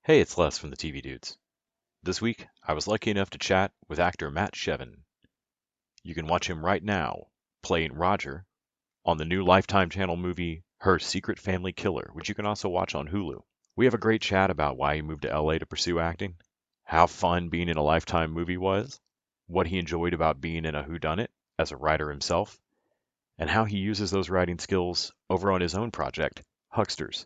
Hey, it's Les from the TV Dudes. This week, I was lucky enough to chat with actor Matt Shevin. You can watch him right now playing Roger on the new Lifetime channel movie Her Secret Family Killer, which you can also watch on Hulu. We have a great chat about why he moved to LA to pursue acting, how fun being in a Lifetime movie was, what he enjoyed about being in a whodunnit as a writer himself, and how he uses those writing skills over on his own project, Hucksters,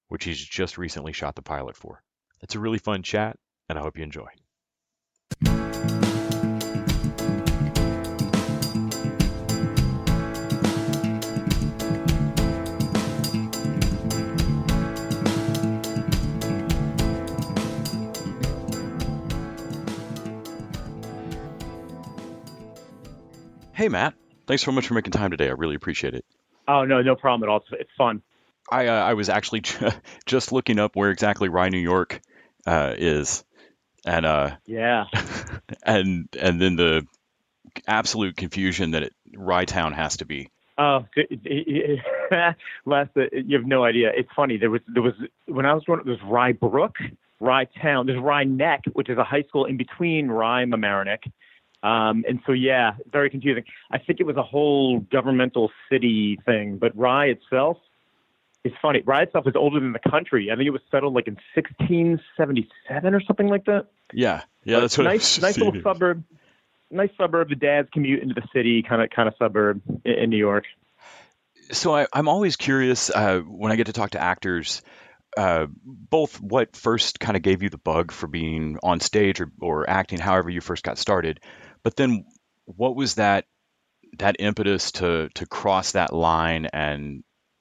which he's just recently shot the pilot for. It's a really fun chat, and I hope you enjoy. Hey, Matt. Thanks so much for making time today. I really appreciate it. Oh, no, no problem at all. It's fun. I was actually just looking up where exactly Rye, New York, is, and Yeah. and then the absolute confusion that Rye Town has to be. Oh, last you have no idea. It's funny. There was when I was growing up, there was Rye Brook, Rye Town. There's Rye Neck, which is a high school in between Rye and Mamaroneck. And so yeah, very confusing. I think it was a whole governmental city thing, but Rye itself is funny. Rye itself is older than the country. I think it was settled like in 1677 or something like that. Yeah, But that's what I've nice little seen. suburb. Nice suburb. The dads commute into the city, kind of suburb in New York. So I'm always curious when I get to talk to actors, both what first kind of gave you the bug for being on stage or acting, however you first got started, but then what was that impetus to cross that line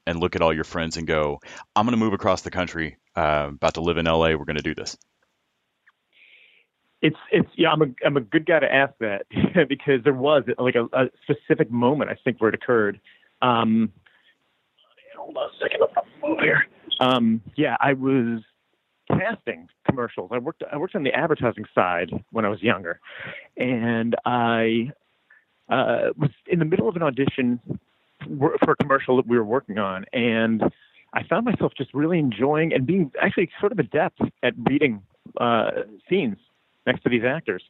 and look at all your friends and go, I'm going to move across the country, about to live in LA. We're going to do this. It's yeah. I'm a good guy to ask that because there was like a specific moment I think where it occurred. Um, Hold on a second. I'll move here. Yeah, I was casting commercials. I worked on the advertising side when I was younger, and I was in the middle of an audition for a commercial that we were working on, and I found myself just really enjoying and being actually sort of adept at reading scenes next to these actors,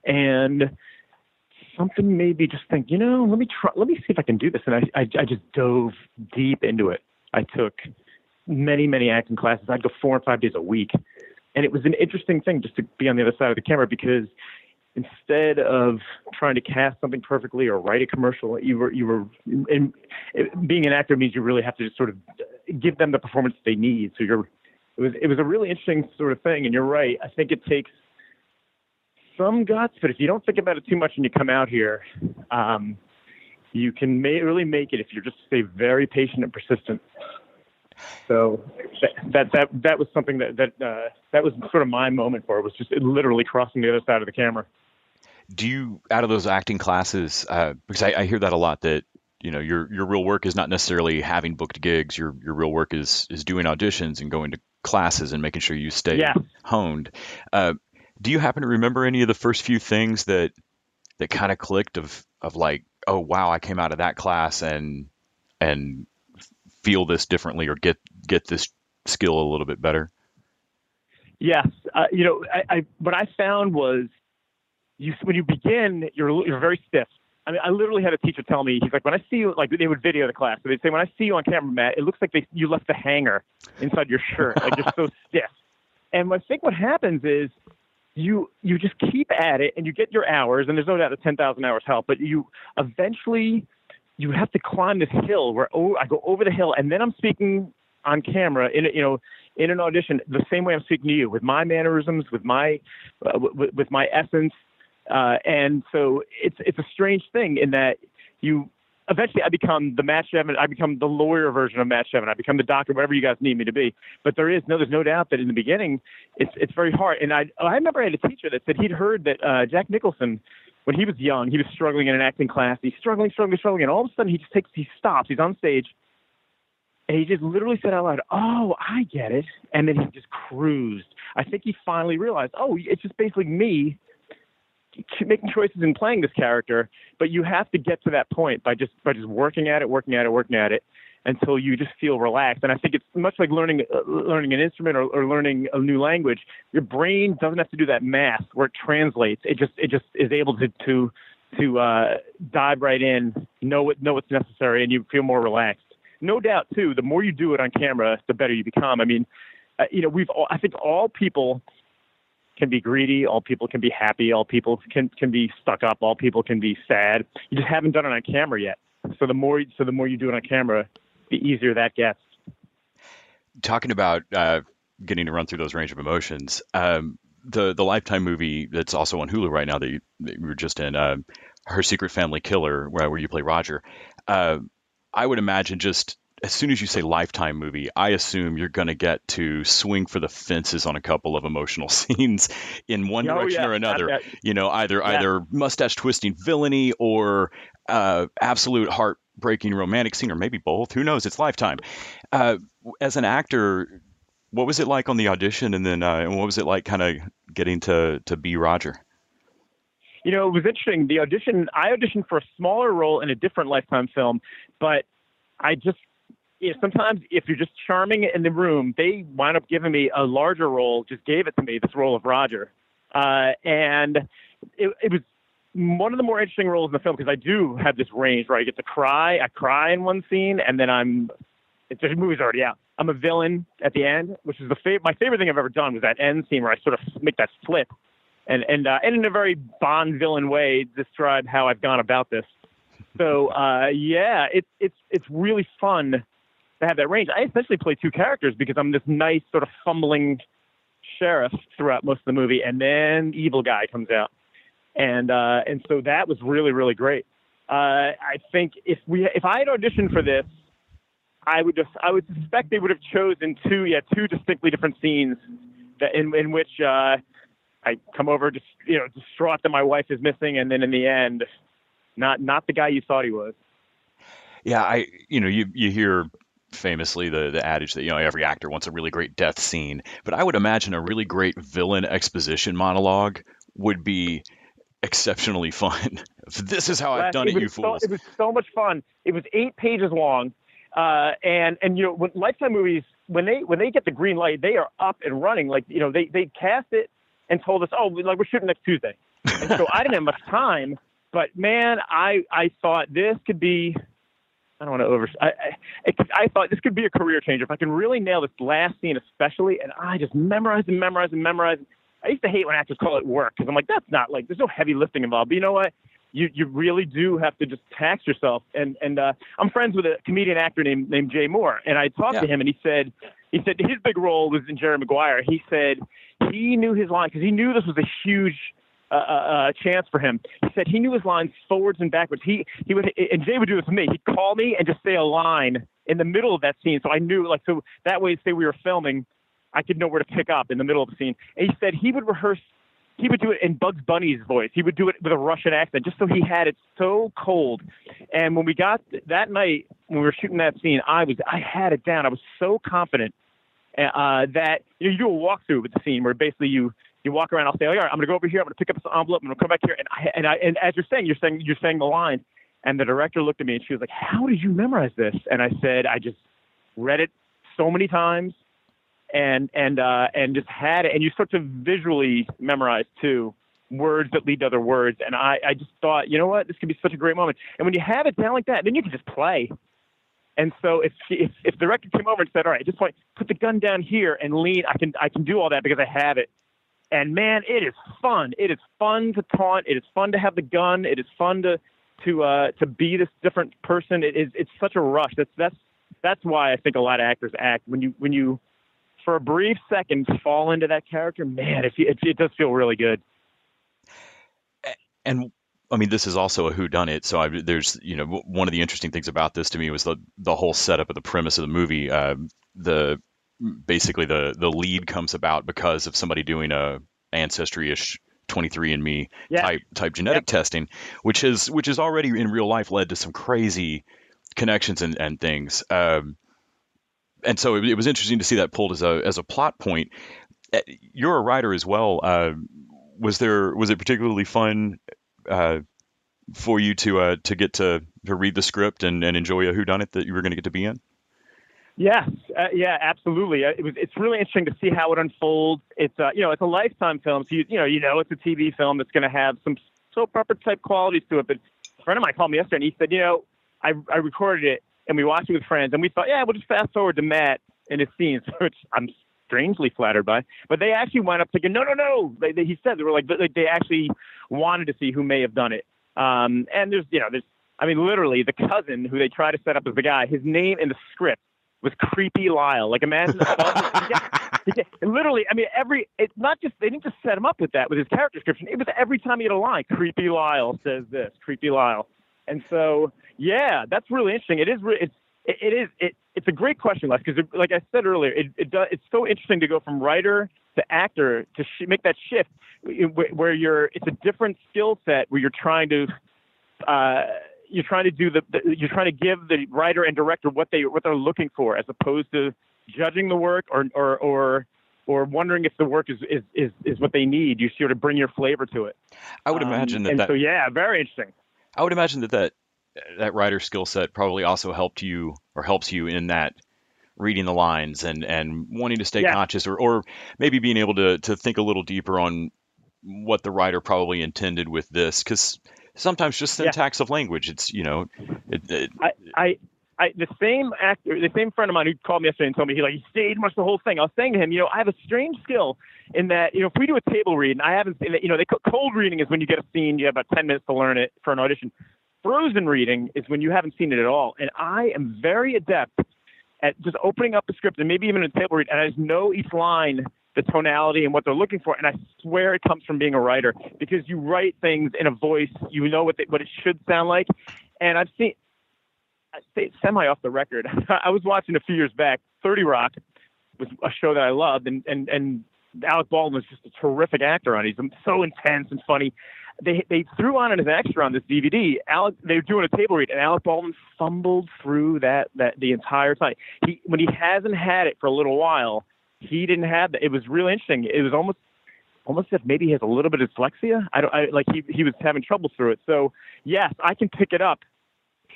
and something made me just think, let me see if I can do this, and I just dove deep into it. I took many acting classes. I'd go 4 and 5 days a week, and it was an interesting thing just to be on the other side of the camera because instead of trying to cast something perfectly or write a commercial, being an actor means you really have to just sort of give them the performance they need. So it was a really interesting sort of thing. And you're right. I think it takes some guts, but if you don't think about it too much and you come out here, you can really make it if you just stay very patient and persistent. So that was something that was sort of my moment for it, was just literally crossing the other side of the camera. Do you, out of those acting classes, because I hear that a lot, that your real work is not necessarily having booked gigs. Your real work is doing auditions and going to classes and making sure you stay Yeah. honed. Do you happen to remember any of the first few things that kind of clicked of like, oh wow, I came out of that class and feel this differently or get this skill a little bit better? Yes. What I found was when you begin, you're very stiff. I mean, I literally had a teacher tell me, he's like, when I see you, like they would video the class, so they'd say, when I see you on camera, Matt, it looks like you left the hanger inside your shirt, like you're so stiff. And I think what happens is you just keep at it and you get your hours, and there's no doubt that 10,000 hours help, but you eventually you have to climb this hill where I go over the hill, and then I'm speaking on camera in an audition the same way I'm speaking to you, with my mannerisms, with my essence. And so it's a strange thing in that eventually I become the Matt Shevin. I become the lawyer version of Matt Shevin. I become the doctor, whatever you guys need me to be. But there's no doubt that in the beginning it's very hard. And I remember I had a teacher that said he'd heard that Jack Nicholson, when he was young, he was struggling in an acting class. He's struggling, and all of a sudden he stops. He's on stage, and he just literally said out loud, "Oh, I get it," and then he just cruised. I think he finally realized, oh, it's just basically me making choices and playing this character, but you have to get to that point by just working at it. until you just feel relaxed. And I think it's much like learning an instrument or learning a new language. Your brain doesn't have to do that math where it translates. It just is able to dive right in, know what's necessary, and you feel more relaxed. No doubt, too, the more you do it on camera, the better you become. I mean, I think all people can be greedy, all people can be happy, all people can be stuck up, all people can be sad. You just haven't done it on camera yet. So the more you do it on camera, the easier that gets. Talking about getting to run through those range of emotions, the Lifetime movie that's also on Hulu right now that you were just in, Her Secret Family Killer, where you play Roger. I would imagine just as soon as you say Lifetime movie, I assume you're going to get to swing for the fences on a couple of emotional scenes in one direction or another. Either mustache twisting villainy or absolute heartbreaking romantic scene, or maybe both. Who knows? It's Lifetime. As an actor, what was it like on the audition, and then what was it like kind of getting to be Roger? It was interesting. The audition, I auditioned for a smaller role in a different Lifetime film, but I just, sometimes if you're just charming in the room, they wind up giving me a larger role, just gave it to me, this role of Roger. And it was one of the more interesting roles in the film because I do have this range where I get to cry. I cry in one scene, and then the movie's already out. I'm a villain at the end, which is my favorite thing I've ever done was that end scene where I sort of make that flip. And in a very Bond villain way, describe how I've gone about this. So it's really fun to have that range. I essentially play two characters because I'm this nice sort of fumbling sheriff throughout most of the movie, and then evil guy comes out, and so that was really, really great. I think if I had auditioned for this, I would suspect they would have chosen two distinctly different scenes that in which I come over just distraught that my wife is missing, and then in the end, not the guy you thought he was. Yeah, you hear famously the adage that every actor wants a really great death scene, but I would imagine a really great villain exposition monologue would be exceptionally fun. This is how I've done it, you fools. It was so much fun. It was 8 pages long, and when Lifetime movies when they get the green light, they are up and running. Like they cast it and told us, we're shooting next Tuesday. And so I didn't have much time, but man, I thought this could be, I don't want to I thought this could be a career changer. If I can really nail this last scene especially, and I just memorize. I used to hate when actors call it work because I'm like, that's not there's no heavy lifting involved. But you know what? You really do have to just tax yourself. And I'm friends with a comedian actor named Jay Moore, and I talked to him, and he said his big role was in Jerry Maguire. He said he knew his line because he knew this was a huge chance for him. He said he knew his lines forwards and backwards. He would, and Jay would do this with me. He'd call me and just say a line in the middle of that scene, so I knew so that way, say we were filming, I could know where to pick up in the middle of the scene. And he said he would rehearse. He would do it in Bugs Bunny's voice. He would do it with a Russian accent, just so he had it so cold. And when we got that night, when we were shooting that scene, I had it down. I was so confident that you do a walkthrough with the scene where basically you walk around. I'll say, all right, I'm going to go over here. I'm going to pick up this envelope. I'm going to come back here. And as you're saying the line. And the director looked at me and she was like, "How did you memorize this?" And I said, "I just read it so many times." And just had it, and you start to visually memorize too words that lead to other words. And I just thought, you know what, this could be such a great moment. And when you have it down like that, then you can just play. And so if the director came over and said, "All right, just put the gun down here and lean," I can do all that because I have it. And man, it is fun. It is fun to taunt. It is fun to have the gun. It is fun to be this different person. It's such a rush. That's why I think a lot of actors act when you for a brief second fall into that character, man, it does feel really good. And I mean, this is also a whodunit. So there's, one of the interesting things about this to me was the whole setup of the premise of the movie. Basically the lead comes about because of somebody doing a ancestry-ish 23andMe type genetic testing, which has already in real life led to some crazy connections and things. And so it was interesting to see that pulled as a plot point. You're a writer as well. Was it particularly fun for you to get to read the script and enjoy a whodunit that you were going to get to be in? Yes, yeah, absolutely. It's really interesting to see how it unfolds. It's it's a Lifetime film, so it's a TV film that's going to have some soap opera type qualities to it. But a friend of mine called me yesterday and he said, I recorded it and we watched it with friends and we thought, yeah, we'll just fast forward to Matt and his scenes, which I'm strangely flattered by. But they actually wound up thinking, no. He said they were like they actually wanted to see who may have done it. And there's I mean, literally the cousin who they try to set up as the guy, his name in the script was Creepy Lyle. Like, imagine literally. I mean, it's not just they didn't just set him up with that with his character description. It was every time he had a line, Creepy Lyle says this, Creepy Lyle. And so, yeah, that's really interesting. It's a great question, Les, because like I said earlier, it's so interesting to go from writer to actor to make that shift where it's a different skill set where you're trying to you're trying to give the writer and director what they're looking for, as opposed to judging the work or wondering if the work is what they need. You sort of bring your flavor to it. I would imagine so yeah, very interesting. I would imagine that writer skill set probably also helps you in that reading the lines and wanting to stay conscious or maybe being able to think a little deeper on what the writer probably intended with this, because sometimes just syntax of language. It's the same actor, the same friend of mine who called me yesterday and told me he stayed much the whole thing. I was saying to him, I have a strange skill in that, if we do a table read, and I haven't seen it, cold reading is when you get a scene, you have about 10 minutes to learn it for an audition. Frozen reading is when you haven't seen it at all. And I am very adept at just opening up the script and maybe even a table read, and I just know each line, the tonality and what they're looking for. And I swear it comes from being a writer, because you write things in a voice, what it should sound like. And I've seen, semi off the record, I was watching a few years back, 30 Rock was a show that I loved, and Alec Baldwin was just a terrific actor on it. He's so intense and funny. They threw on it as an extra on this DVD. They were doing a table read, and Alec Baldwin fumbled through that the entire time. When he hasn't had it for a little while, he didn't have that. It was really interesting. It was almost as if maybe he has a little bit of dyslexia. He was having trouble through it. So yes, I can pick it up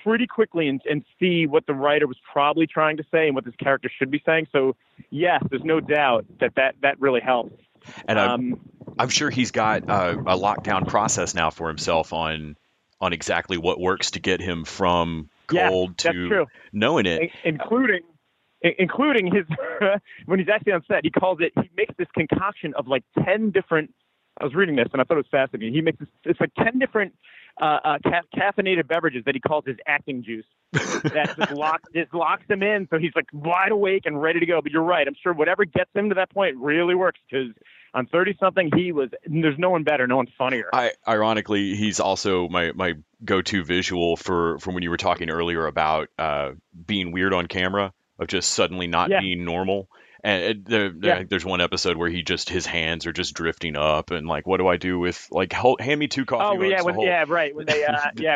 pretty quickly and see what the writer was probably trying to say and what this character should be saying. So yes, there's no doubt that really helps. And I'm sure he's got a lockdown process now for himself on exactly what works to get him from cold to knowing it, including his when he's actually on set. He makes this concoction of 10 different. I was reading this and I thought it was fascinating. He makes it's 10 different caffeinated beverages that he calls his acting juice. That just locks him in, so he's wide awake and ready to go. But you're right. I'm sure whatever gets him to that point really works, because on 30-something, there's no one better, no one funnier. Ironically, he's also my go-to visual for when you were talking earlier about being weird on camera, of just suddenly not being normal. And there's one episode where his hands are just drifting up, and what do I do with hand me 2 coffee mugs? Right. When they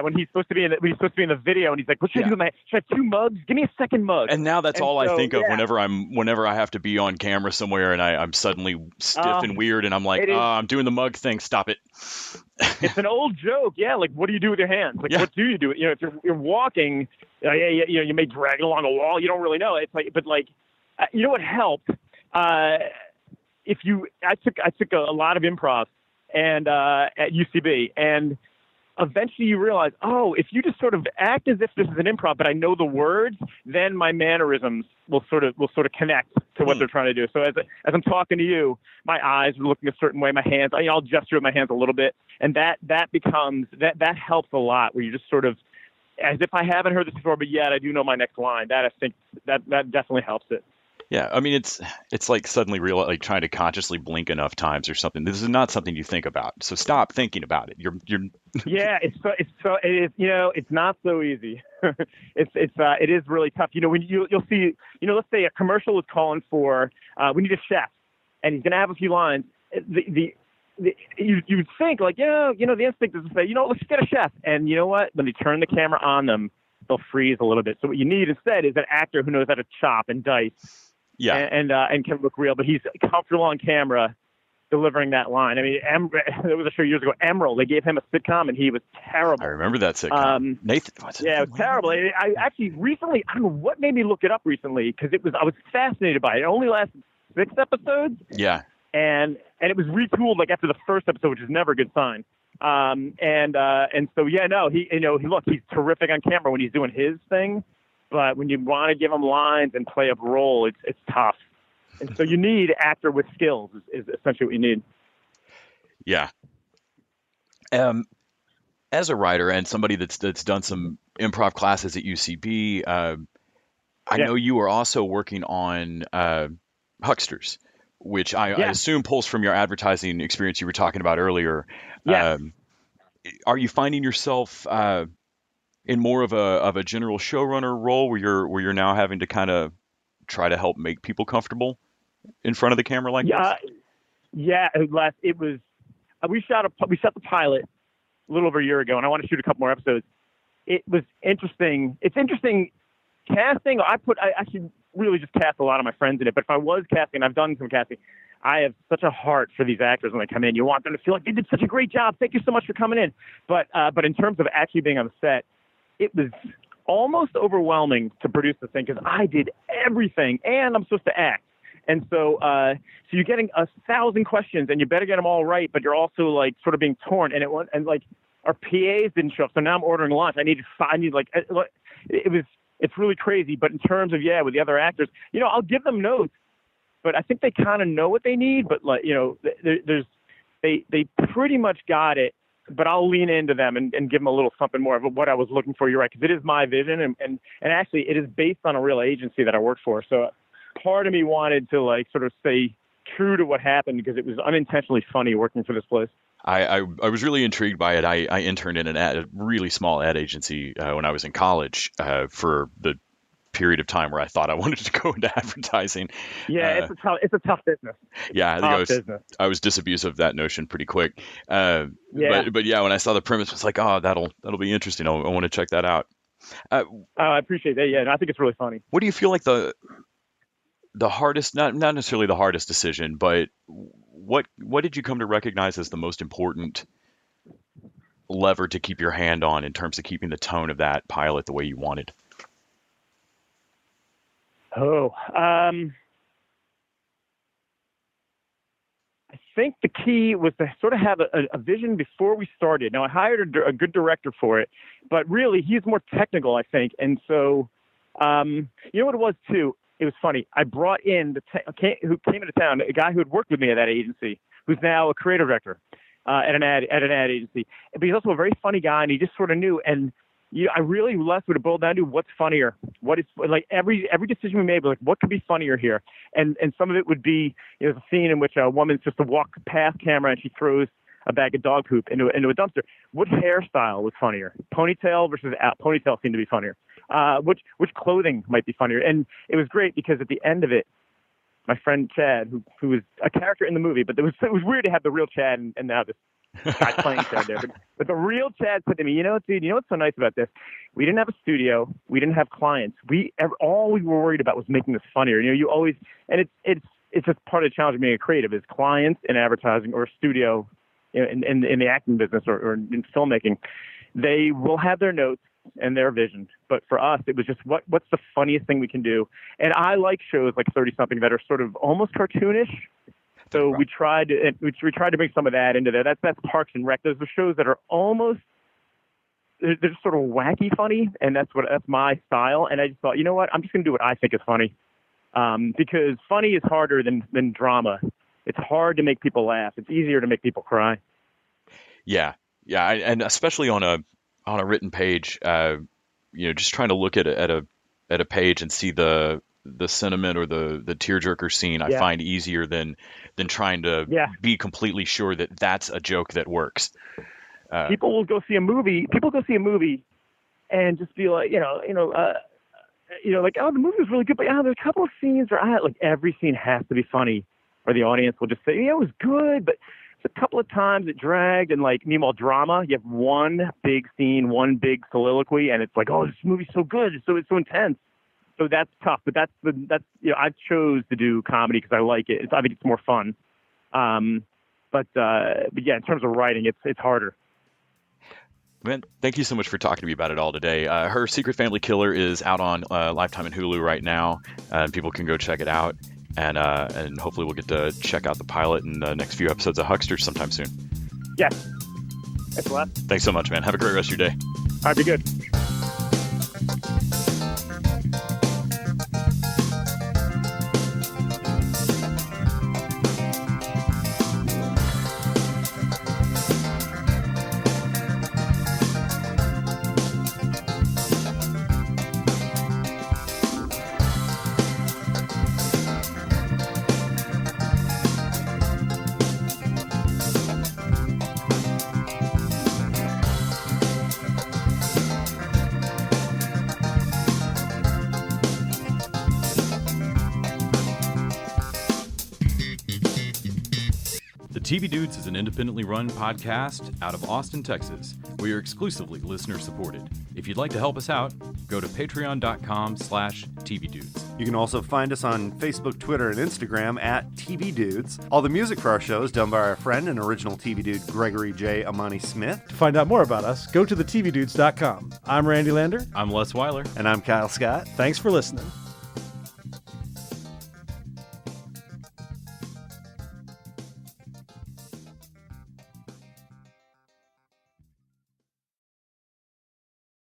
when he's supposed to be in the video, and he's like, what should I do with should I have 2 mugs? Give me a second mug. And now that's all I think of whenever I have to be on camera somewhere and I'm suddenly stiff and weird, and I'm like, I'm doing the mug thing. Stop it. It's an old joke. Yeah. What do you do with your hands? What do you do? If you're walking, you may drag it along a wall. You don't really know. It's you know what helped? I took a lot of improv and at UCB, and eventually you realize, if you just sort of act as if this is an improv, but I know the words, then my mannerisms will sort of connect to what they're trying to do. So as I'm talking to you, my eyes are looking a certain way, my hands, I'll gesture with my hands a little bit, and that helps a lot, where you just sort of, as if I haven't heard this before, but yet I do know my next line. That I think that definitely helps it. Yeah, I mean, it's like suddenly trying to consciously blink enough times or something. This is not something you think about, so stop thinking about it. You're. Yeah, it's not so easy. It is really tough. When you'll see, let's say a commercial is calling for, we need a chef, and he's going to have a few lines. You'd think the instinct is to say, let's get a chef, and you know what? When they turn the camera on them, they'll freeze a little bit. So what you need instead is an actor who knows how to chop and dice. Yeah, and can look real, but he's comfortable on camera, delivering that line. I mean, there was a show years ago, Emerald. They gave him a sitcom, and he was terrible. I remember that sitcom. Nathan, what's yeah, it was terrible. I actually recently, I don't know what made me look it up recently, because I was fascinated by it. It only lasted 6 episodes. Yeah. And it was retooled like after the first episode, which is never a good sign. And so yeah, no, he's terrific on camera when he's doing his thing, but when you want to give him lines and play a role, it's tough. And so you need actor with skills is essentially what you need. Yeah. As a writer and somebody that's done some improv classes at UCB, I know you are also working on Hucksters, which I assume pulls from your advertising experience you were talking about earlier. Yeah. Are you finding yourself in more of a general showrunner role where you're now having to kind of try to help make people comfortable in front of the camera like this? Yeah. It was we shot the pilot a little over a year ago, and I want to shoot a couple more episodes. It was interesting. It's interesting casting. I actually really just cast a lot of my friends in it, but if I was casting, I've done some casting. I have such a heart for these actors when they come in. You want them to feel like they did such a great job. Thank you so much for coming in. But in terms of actually being on the set, it was almost overwhelming to produce the thing because I did everything and I'm supposed to act. And so you're getting 1,000 questions and you better get them all right, but you're also like sort of being torn. And our PAs didn't show up, so now I'm ordering lunch. It's really crazy. But in terms of with the other actors, I'll give them notes, but I think they kind of know what they need. But they pretty much got it. But I'll lean into them and give them a little something more of what I was looking for. You're right, because it is my vision, and actually it is based on a real agency that I work for. So part of me wanted to sort of stay true to what happened because it was unintentionally funny working for this place. I was really intrigued by it. I interned in a really small ad agency when I was in college for the period of time where I thought I wanted to go into advertising. Yeah, it's a tough business. Yeah, I was disabused of that notion pretty quick. But yeah, when I saw the premise, I was like, oh, that'll be interesting. I want to check that out. I appreciate that. Yeah, and I think it's really funny. What do you feel like the hardest, not necessarily the hardest decision, but what did you come to recognize as the most important lever to keep your hand on in terms of keeping the tone of that pilot the way you wanted? I think the key was to sort of have a vision before we started. Now, I hired a good director for it, but really he's more technical, I think. And so, you know what it was too? It was funny. I brought in who came into town, a guy who had worked with me at that agency, who's now a creative director at an ad agency. But he's also a very funny guy, and he just sort of knew. And I really left with it boiled down to what's funnier. What is every decision we made, like what could be funnier here? And some of it would be there's a scene in which a woman's just to walk past camera and she throws a bag of dog poop into a dumpster. What hairstyle was funnier? Ponytail versus out. Ponytail seemed to be funnier. Which clothing might be funnier? And it was great because at the end of it, my friend Chad, who was a character in the movie, but it was weird to have the real Chad and now this guy playing Chad there. But the real Chad said to me, dude, what's so nice about this? We didn't have a studio. We didn't have clients. All we were worried about was making this funnier. You always, and it's just part of the challenge of being a creative is clients in advertising or a studio in the acting business or in filmmaking. They will have their notes and their vision. But for us, it was just what's the funniest thing we can do? And I like shows like 30-something that are sort of almost cartoonish. So we tried to bring some of that into there. That's Parks and Rec. Those are shows that are almost they're just sort of wacky funny, and that's my style. And I just thought, you know what? I'm just going to do what I think is funny, because funny is harder than drama. It's hard to make people laugh. It's easier to make people cry. Yeah, and especially on a written page, just trying to look at a page and see the sentiment or the tearjerker scene, I find easier than trying to be completely sure that that's a joke that works. People will go see a movie. People go see a movie and just be like, like, oh, the movie was really good, but there's a couple of scenes where like every scene has to be funny, or the audience will just say, yeah, it was good, but a couple of times it dragged. And meanwhile, drama, you have one big scene, one big soliloquy, and it's like, oh, this movie's so good, it's so intense. So that's tough. But that's I chose to do comedy because I like it. I think it's more fun. But yeah, in terms of writing, it's harder. Man, thank you so much for talking to me about it all today. Her Secret Family Killer is out on Lifetime and Hulu right now, and people can go check it out. And hopefully we'll get to check out the pilot and the next few episodes of Hucksters sometime soon. Yes. Thanks a lot. Thanks so much, man. Have a great rest of your day. All right, be good. TV Dudes is an independently run podcast out of Austin, Texas. We are exclusively listener supported. If you'd like to help us out, go to patreon.com/TVDudes. You can also find us on Facebook, Twitter, and Instagram at TV Dudes. All the music for our show is done by our friend and original TV Dude, Gregory J. Amani Smith. To find out more about us, go to thetvdudes.com. I'm Randy Lander. I'm Les Weiler. And I'm Kyle Scott. Thanks for listening.